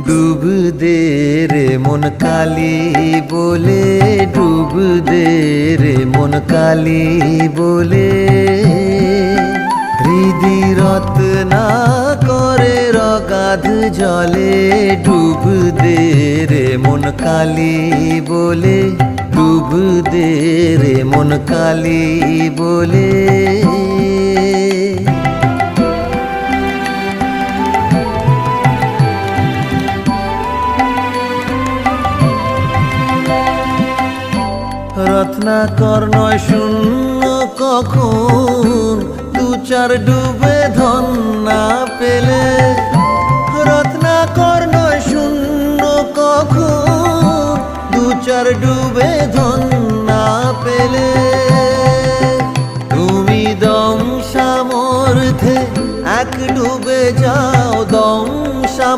ডুব দে রে মন কালি বলে, ডুব দে রে মন কালি বলে। হৃদি রত্না করে রগাধ জলে, ডুব দে রে মন কালি বলে, ডুব দে রে মন কালি বলে। রত্নাকর নয় শূন্য কখন, দু চার ডুবে ধন না পেলে। রত্নাকর নয় শূন্য কখন, দু চার ডুবে ধন না পেলে। তুমি দম সামর্থ্যে এক ডুবে যাও, দম